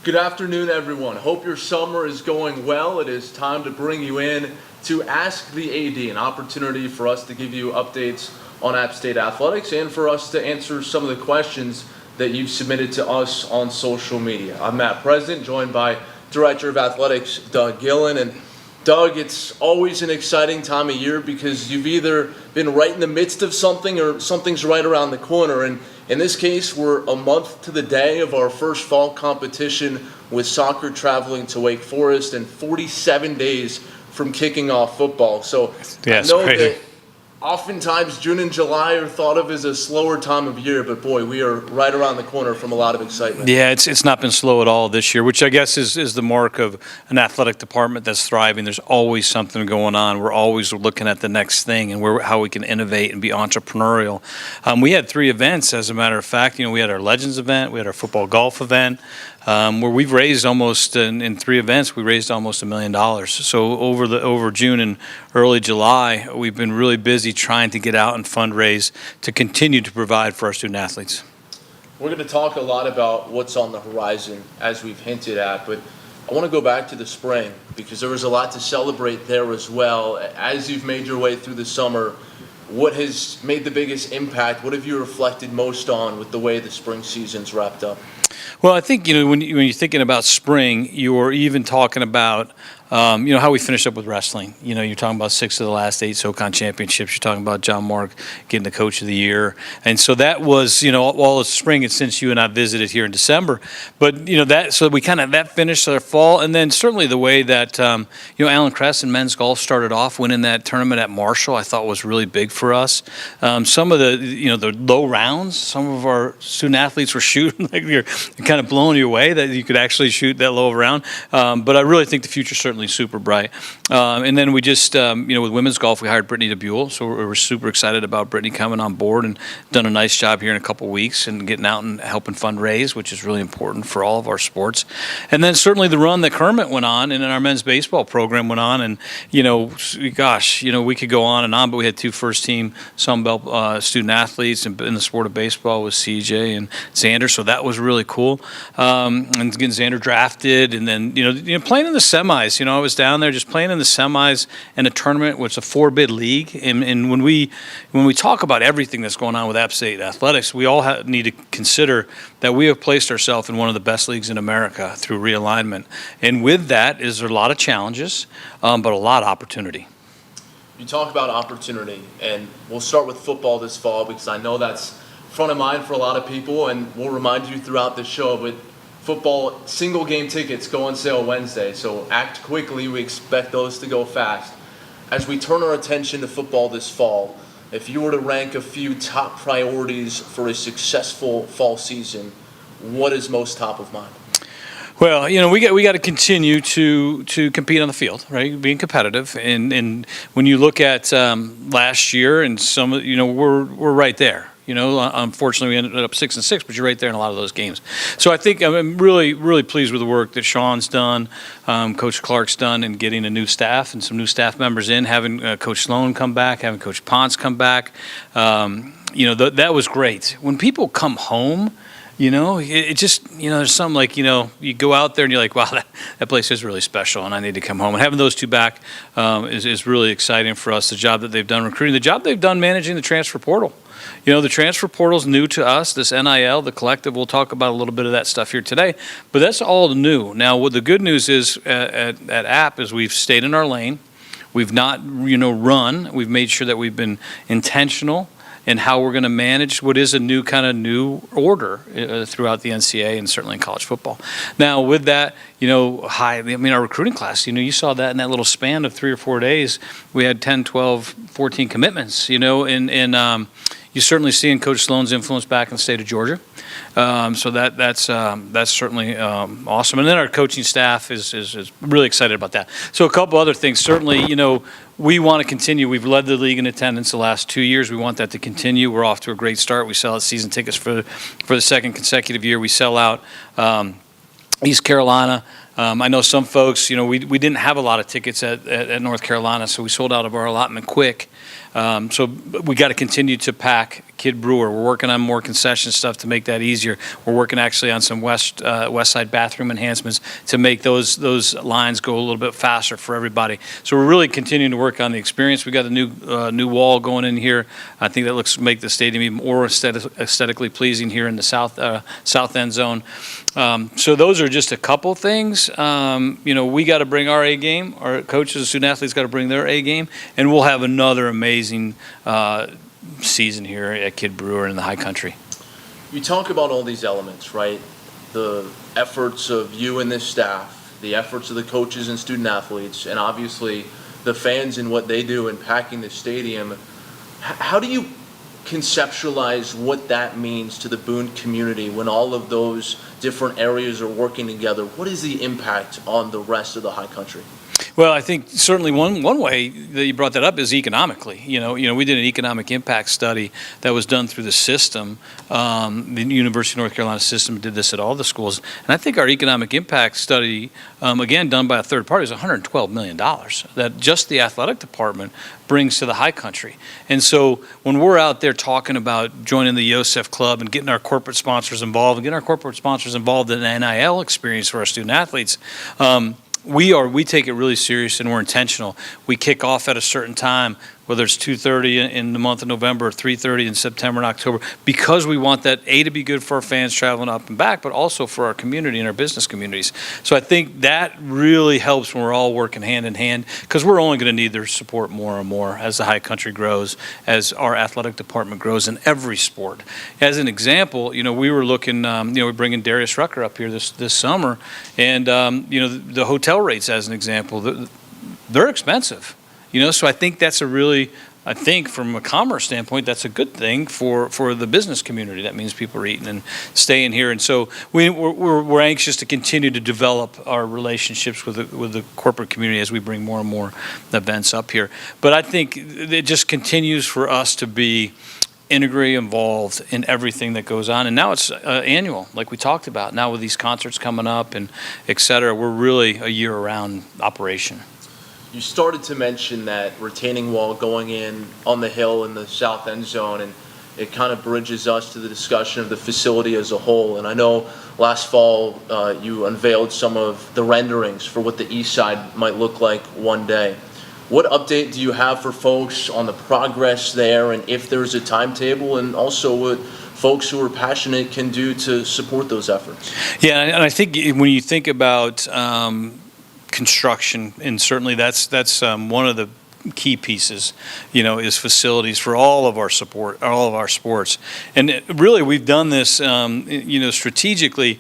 Good afternoon, everyone. Hope your summer is going well. It is time to bring you in to Ask the AD, an opportunity for us to give you updates on App State athletics and for us to answer some of the questions that you've submitted to us on social media. I'm Matt President, joined by Director of Athletics Doug Gillen. And Doug, it's always an exciting time of year because you've either been right in the midst of something or something's right around the corner. And in this case, we're a month to the day of our first fall competition with soccer traveling to Wake Forest and 47 days from kicking off football. So I know that oftentimes June and July are thought of as a slower time of year, but boy, we are right around the corner from a lot of excitement. Yeah, it's not been slow at all this year, which I guess is the mark of an athletic department that's thriving. There's always something going on. We're always looking at the next thing and how we can innovate and be entrepreneurial. We had 3 events, as a matter of fact. We had our Legends event, we had our football golf event, where we've raised almost in 3 events, we raised almost $1 million. So over June and early July, we've been really busy trying to get out and fundraise to continue to provide for our student athletes. We're going to talk a lot about what's on the horizon, as we've hinted at, but I want to go back to the spring because there was a lot to celebrate there as well. As you've made your way through the summer, what has made the biggest impact? What have you reflected most on with the way the spring season's wrapped up? Well, I think, when you're thinking about spring, you're even talking about, how we finished up with wrestling. You're talking about 6 of the last 8 SoCon championships. You're talking about John Mark getting the Coach of the Year. And so that was, all of spring, and since you and I visited here in December. But, so we that finished our fall. And then certainly the way that, Alan Kress and men's golf started off winning that tournament at Marshall, I thought was really big for us. Some of the, the low rounds, some of our student athletes were shooting like you're kind of blowing you away that you could actually shoot that low round. But I really think the future's certainly super bright. And then we just, with women's golf, we hired Brittany DeBuell. So we're super excited about Brittany coming on board and done a nice job here in a couple weeks and getting out and helping fundraise, which is really important for all of our sports. And then certainly the run that Kermit went on and then our men's baseball program went on. And, we could go on and on, but we had 2 first-team Sunbelt student athletes in the sport of baseball with CJ and Xander. So that was really cool. And getting Xander drafted and then, playing in the semis. I was down there just playing in the semis in a tournament which is a 4-bid league. And when we talk about everything that's going on with App State athletics, we all need to consider that we have placed ourselves in one of the best leagues in America through realignment. And with that is there a lot of challenges, but a lot of opportunity. You talk about opportunity, and we'll start with football this fall because I know that's front of mind for a lot of people, and we'll remind you throughout the show, but football single game tickets go on sale Wednesday, so act quickly. We expect those to go fast. As we turn our attention to football this fall, if you were to rank a few top priorities for a successful fall season, what is most top of mind? Well, we got to continue to compete on the field, right? Being competitive, and when you look at last year and some, we're right there. Unfortunately, we ended up 6-6, but you're right there in a lot of those games. So I think I'm really, really pleased with the work that Sean's done, Coach Clark's done in getting a new staff and some new staff members in, having Coach Sloan come back, having Coach Ponce come back. That was great. When people come home, it just, there's something like, you go out there and you're like, wow, that place is really special and I need to come home. And having those 2 back is really exciting for us. The job that they've done recruiting, the job they've done managing the transfer portal. The transfer portal's new to us, this NIL, the collective. We'll talk about a little bit of that stuff here today, but that's all new. Now, what the good news is at App is we've stayed in our lane. We've not, run. We've made sure that we've been intentional in how we're going to manage what is a new order throughout the NCAA and certainly in college football. Now, with that, our recruiting class, you saw that in that little span of 3 or 4 days, we had 10, 12, 14 commitments, and you certainly see in Coach Sloan's influence back in the state of Georgia. So that's certainly awesome. And then our coaching staff is really excited about that. So a couple other things. Certainly, we want to continue. We've led the league in attendance the last 2 years. We want that to continue. We're off to a great start. We sell out season tickets for the second consecutive year. We sell out East Carolina, I know some folks, we didn't have a lot of tickets at North Carolina, so we sold out of our allotment quick. So we got to continue to pack Kid Brewer. We're working on more concession stuff to make that easier. We're working actually on some west side bathroom enhancements to make those lines go a little bit faster for everybody. So we're really continuing to work on the experience. We got a new wall going in here. I think that make the stadium even more aesthetically pleasing here in the south end zone. So those are just a couple things. We got to bring our A game. Our coaches, student athletes got to bring their A game, and we'll have another amazing season here at Kid Brewer in the High Country. You talk about all these elements, right? The efforts of you and this staff, the efforts of the coaches and student athletes, and obviously the fans and what they do in packing the stadium. How do you conceptualize what that means to the Boone community when all of those different areas are working together? What is the impact on the rest of the High Country? Well, I think certainly one way that you brought that up is economically. We did an economic impact study that was done through the system. The University of North Carolina system did this at all the schools, and I think our economic impact study, again done by a third party, is $112 million that just the athletic department brings to the High Country. And so when we're out there talking about joining the Yosef Club and getting our corporate sponsors involved in the NIL experience for our student athletes. We take it really serious and we're intentional. We kick off at a certain time, whether it's 2:30 in the month of November or 3:30 in September and October, because we want that to be good for our fans traveling up and back, but also for our community and our business communities. So I think that really helps when we're all working hand in hand, because we're only going to need their support more and more as the High Country grows, as our athletic department grows in every sport. As an example, we were looking, we're bringing Darius Rucker up here this summer, and the hotel rates, as an example, they're expensive. So I think that's from a commerce standpoint, that's a good thing for the business community. That means people are eating and staying here. And so we're anxious to continue to develop our relationships with the corporate community as we bring more and more events up here. But I think it just continues for us to be integrally involved in everything that goes on. And now it's annual, like we talked about. Now with these concerts coming up and et cetera, we're really a year-round operation. You started to mention that retaining wall going in on the hill in the south end zone, and it kind of bridges us to the discussion of the facility as a whole. And I know last fall you unveiled some of the renderings for what the east side might look like one day. What update do you have for folks on the progress there, and if there's a timetable, and also what folks who are passionate can do to support those efforts? Yeah, and I think when you think about construction, and certainly that's one of the key pieces, is facilities for all of our sports. And really, we've done this, strategically,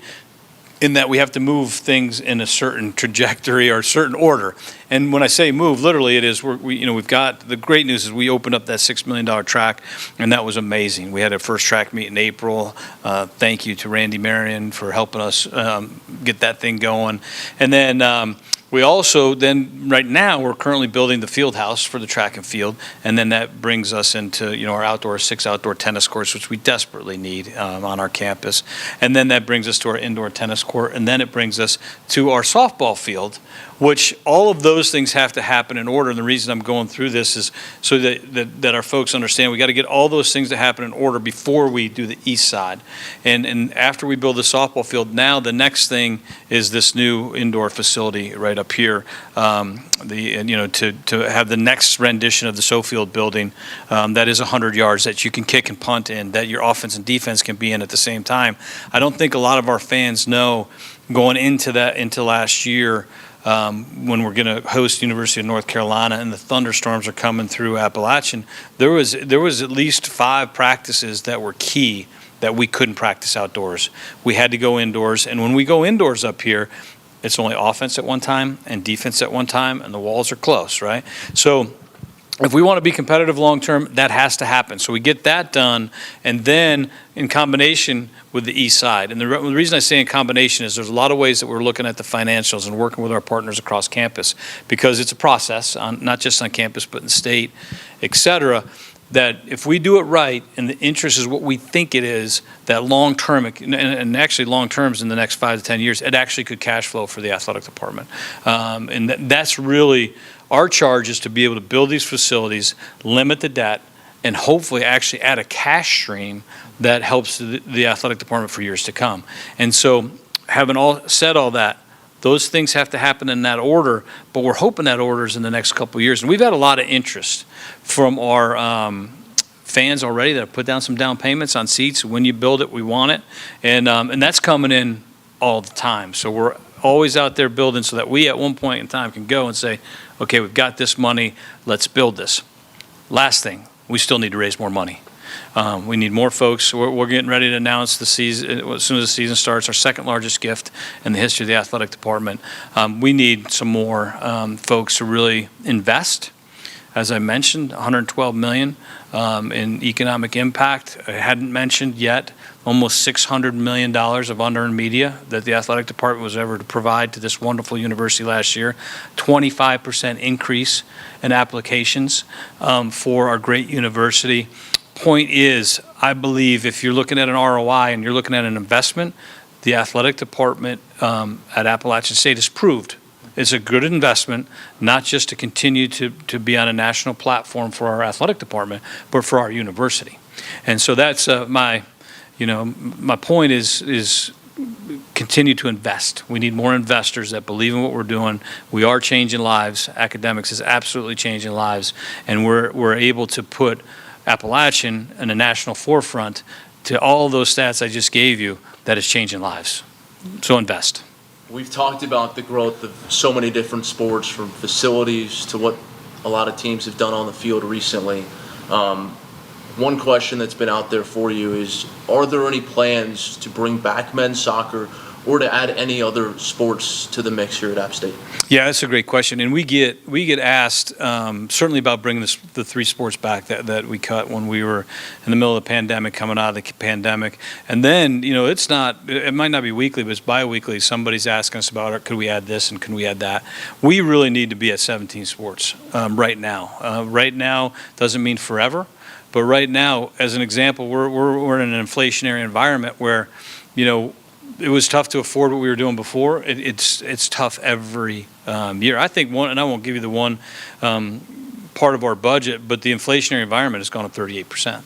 in that we have to move things in a certain trajectory or a certain order. And when I say move, literally it is, we've got, the great news is we opened up that $6 million track, and that was amazing. We had our first track meet in April. Thank you to Randy Marion for helping us get that thing going. And then we also right now we're currently building the field house for the track and field, and then that brings us into our 6 outdoor tennis courts, which we desperately need on our campus, and then that brings us to our indoor tennis court, and then it brings us to our softball field, which all of those things have to happen in order. And the reason I'm going through this is so that our folks understand we got to get all those things to happen in order before we do the east side. And after we build the softball field, now the next thing is this new indoor facility right up here. To have the next rendition of the SoField building that is 100 yards that you can kick and punt in, that your offense and defense can be in at the same time. I don't think a lot of our fans know going into last year. When we're going to host University of North Carolina and the thunderstorms are coming through Appalachian, there was at least 5 practices that were key that we couldn't practice outdoors. We had to go indoors, and when we go indoors up here, it's only offense at one time and defense at one time, and the walls are close, right? So if we want to be competitive long term, that has to happen. So we get that done, and then in combination with the east side. And the reason I say in combination is there's a lot of ways that we're looking at the financials and working with our partners across campus, because it's a process, not just on campus but in state, et cetera. that if we do it right and the interest is what we think it is, that long term, and actually long terms in the next 5 to 10 years, it actually could cash flow for the athletic department. And that's really our charge, is to be able to build these facilities, limit the debt, and hopefully actually add a cash stream that helps the athletic department for years to come. And so, having said all that, those things have to happen in that order, but we're hoping that order is in the next couple of years. And we've had a lot of interest from our fans already that have put down some down payments on seats. When you build it, we want it. And that's coming in all the time. So we're always out there building so that we at one point in time can go and say, okay, we've got this money, let's build this. Last thing, we still need to raise more money. We need more folks. We're getting ready to announce the season, as soon as the season starts, our second largest gift in the history of the athletic department. We need some more folks to really invest. As I mentioned, $112 million in economic impact. I hadn't mentioned yet almost $600 million of unearned media that the athletic department was ever to provide to this wonderful university last year. 25% increase in applications for our great university. Point is, I believe if you're looking at an ROI and you're looking at an investment, the athletic department at Appalachian State has proved it's a good investment, not just to continue to be on a national platform for our athletic department, but for our university. And so that's my point is continue to invest. We need more investors that believe in what we're doing. We are changing lives. Academics is absolutely changing lives, and we're able to put Appalachian in a national forefront to all those stats I just gave you that is changing lives. So invest. We've talked about the growth of so many different sports, from facilities to what a lot of teams have done on the field recently. One question that's been out there for you is, are there any plans to bring back men's soccer or to add any other sports to the mix here at App State? Yeah, that's a great question, and we get asked certainly about bringing the three sports back that we cut when we were in the middle of the pandemic, coming out of the pandemic, and then it might not be weekly, but it's bi-weekly. Somebody's asking us about, could we add this and can we add that? We really need to be at 17 sports right now. Right now doesn't mean forever, but right now, as an example, we're in an inflationary environment where, it was tough to afford what we were doing before. It's tough every year. I think and I won't give you the one part of our budget, but the inflationary environment has gone up 38%,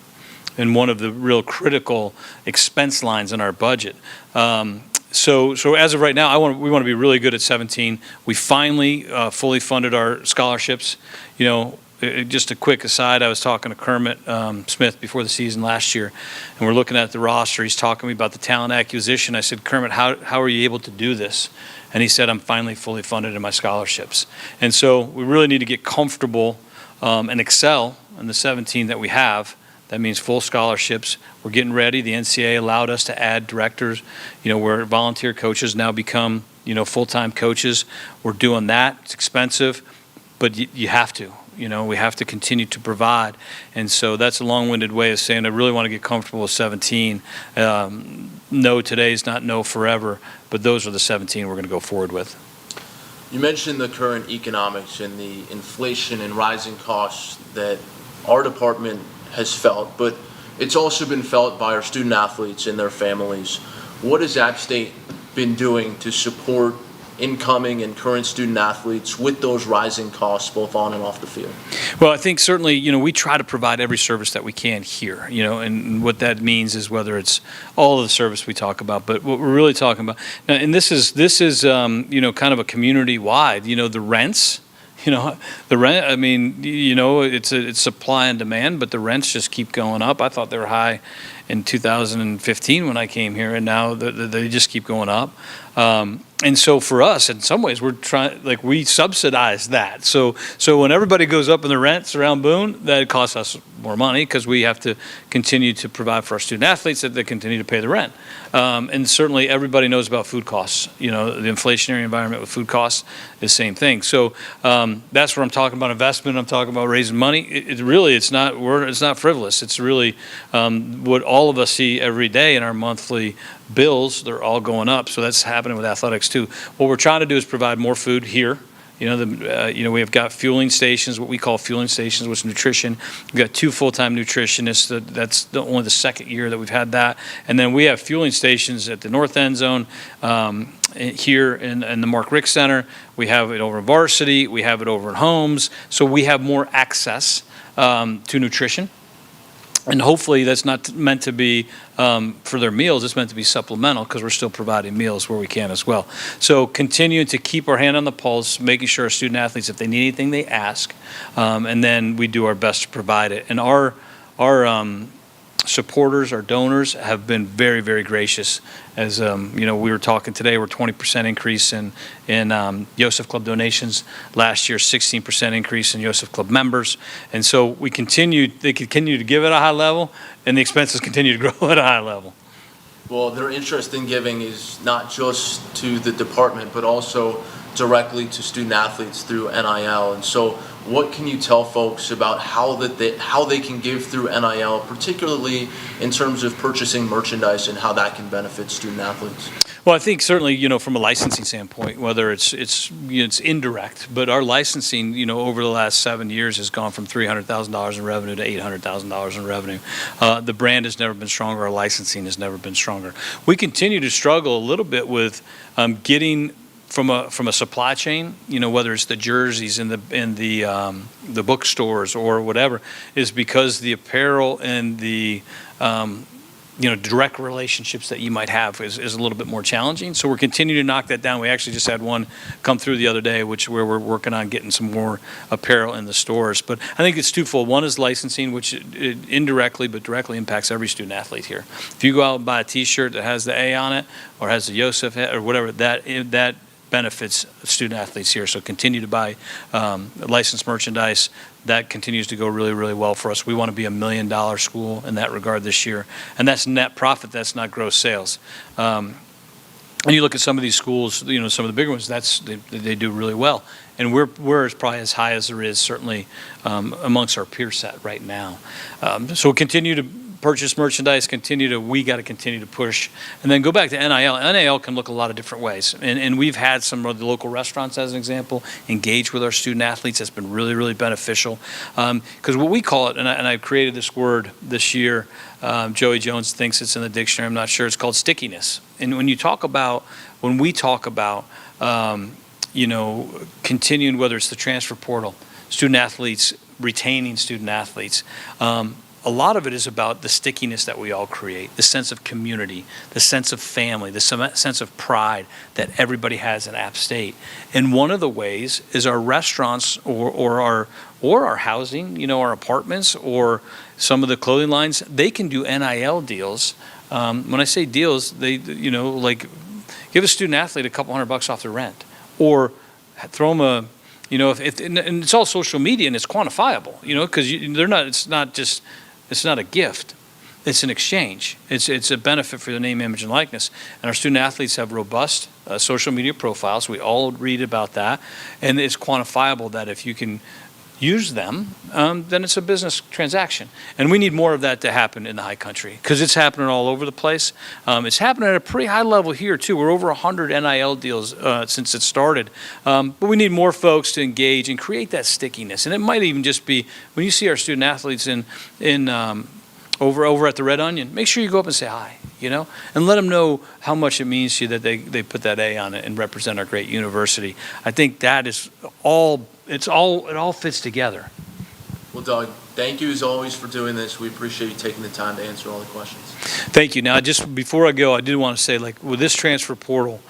and one of the real critical expense lines in our budget. So as of right now, we want to be really good at 17. We finally fully funded our scholarships. Just a quick aside, I was talking to Kermit Smith before the season last year, and we're looking at the roster. He's talking to me about the talent acquisition. I said, Kermit, how are you able to do this? And he said, I'm finally fully funded in my scholarships. And so we really need to get comfortable and excel in the 17 that we have. That means full scholarships. We're getting ready. The NCAA allowed us to add directors, where volunteer coaches now become, full-time coaches. We're doing that. It's expensive, but you have to. We have to continue to provide. And so that's a long-winded way of saying I really want to get comfortable with 17. No today's not no forever, but those are the 17 we're going to go forward with. You mentioned the current economics and the inflation and rising costs that our department has felt, but it's also been felt by our student athletes and their families. What has App State been doing to support incoming and current student athletes with those rising costs both on and off the field? Well, I think certainly, we try to provide every service that we can here, and what that means is whether it's all of the service we talk about, but what we're really talking about, and this is kind of a community-wide, the rents. The rent, it's supply and demand, but the rents just keep going up. I thought they were high in 2015 when I came here, and now they just keep going up. And so for us, in some ways, we subsidize that. So when everybody goes up in the rents around Boone, that costs us more money because we have to continue to provide for our student athletes that they continue to pay the rent. And certainly everybody knows about food costs. The inflationary environment with food costs is the same thing. So that's where I'm talking about investment. I'm talking about raising money. It's not frivolous. It's really what all of us see every day in our monthly bills. They're all going up. So that's happening with athletics too. What we're trying to do is provide more food here We have got fueling stations, what we call fueling stations, which is nutrition. We've got 2 full-time nutritionists. That's only the second year that we've had that. And then we have fueling stations at the North End Zone, here in the Mark Rick Center. We have it over in Varsity. We have it over in Homes. So we have more access to nutrition. And hopefully that's not meant to be for their meals. It's meant to be supplemental because we're still providing meals where we can as well. So continuing to keep our hand on the pulse, making sure our student athletes, if they need anything, they ask. And then we do our best to provide it. And our supporters, our donors have been very, very gracious. As we were talking today, we're 20% increase in Yosef Club donations. Last year, 16% increase in Yosef Club members. And so they continue to give at a high level, and the expenses continue to grow at a high level. Well, their interest in giving is not just to the department, but also directly to student athletes through NIL. And so what can you tell folks about how they can give through NIL, particularly in terms of purchasing merchandise and how that can benefit student athletes? Well, I think certainly, from a licensing standpoint, whether it's indirect, but our licensing, over the last 7 years has gone from $300,000 in revenue to $800,000 in revenue. The brand has never been stronger. Our licensing has never been stronger. We continue to struggle a little bit with getting from a supply chain, whether it's the jerseys in the bookstores or whatever, is because the apparel and the direct relationships that you might have is a little bit more challenging. So we're continuing to knock that down. We actually just had one come through the other day, where we're working on getting some more apparel in the stores. But I think it's twofold. One is licensing, which it indirectly but directly impacts every student athlete here. If you go out and buy a T-shirt that has the A on it or has the Yosef or whatever, that benefits student athletes here. So continue to buy licensed merchandise. That continues to go really, really well for us. We want to be $1 million school in that regard this year. And that's net profit. That's not gross sales. And you look at some of these schools, some of the bigger ones, they do really well. And we're probably as high as there is, certainly amongst our peer set right now. So we'll continue to purchase merchandise, we got to continue to push. And then go back to NIL. NIL can look a lot of different ways. And we've had some of the local restaurants, as an example, engage with our student athletes. That's been really, really beneficial. Because what we call it, and I've created this word this year, Joey Jones thinks it's in the dictionary, I'm not sure, it's called stickiness. And when we talk about, continuing, whether it's the transfer portal, student athletes, retaining student athletes, a lot of it is about the stickiness that we all create, the sense of community, the sense of family, the sense of pride that everybody has in App State. And one of the ways is our restaurants or our housing, our apartments or some of the clothing lines, they can do NIL deals. When I say deals, they, give a student athlete a couple $100 off their rent, or throw them and it's all social media and it's quantifiable, because it's not a gift. It's an exchange. It's a benefit for the name, image, and likeness. And our student athletes have robust social media profiles. We all read about that. And it's quantifiable that if you can use them, then it's a business transaction. And we need more of that to happen in the high country because it's happening all over the place. It's happening at a pretty high level here, too. We're over 100 NIL deals since it started. But we need more folks to engage and create that stickiness. And it might even just be when you see our student athletes over at the Red Onion, make sure you go up and say hi, and let them know how much it means to you that they put that A on it and represent our great university. I think that is it all fits together. Well, Doug, thank you as always for doing this. We appreciate you taking the time to answer all the questions. Thank you. Now, just before I go, I did want to say, with this transfer portal,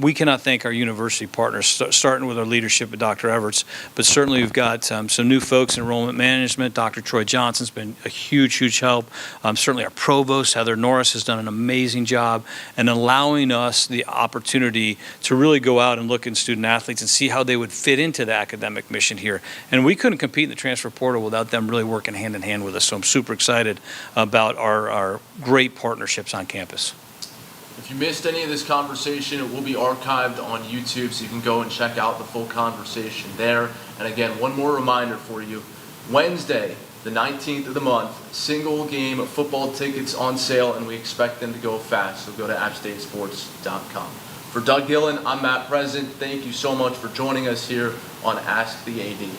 we cannot thank our university partners, starting with our leadership at Dr. Everts, but certainly we've got some new folks in enrollment management. Dr. Troy Johnson's been a huge, huge help. Certainly our provost, Heather Norris, has done an amazing job in allowing us the opportunity to really go out and look at student athletes and see how they would fit into the academic mission here. And we couldn't compete in the transfer portal without them really working hand in hand with us. So I'm super excited about our great partnerships on campus. If you missed any of this conversation, it will be archived on YouTube, so you can go and check out the full conversation there. And again, one more reminder for you. Wednesday, the 19th of the month, single game football tickets on sale, and we expect them to go fast. So go to appstatesports.com. For Doug Gillen, I'm Matt Present. Thank you so much for joining us here on Ask the AD.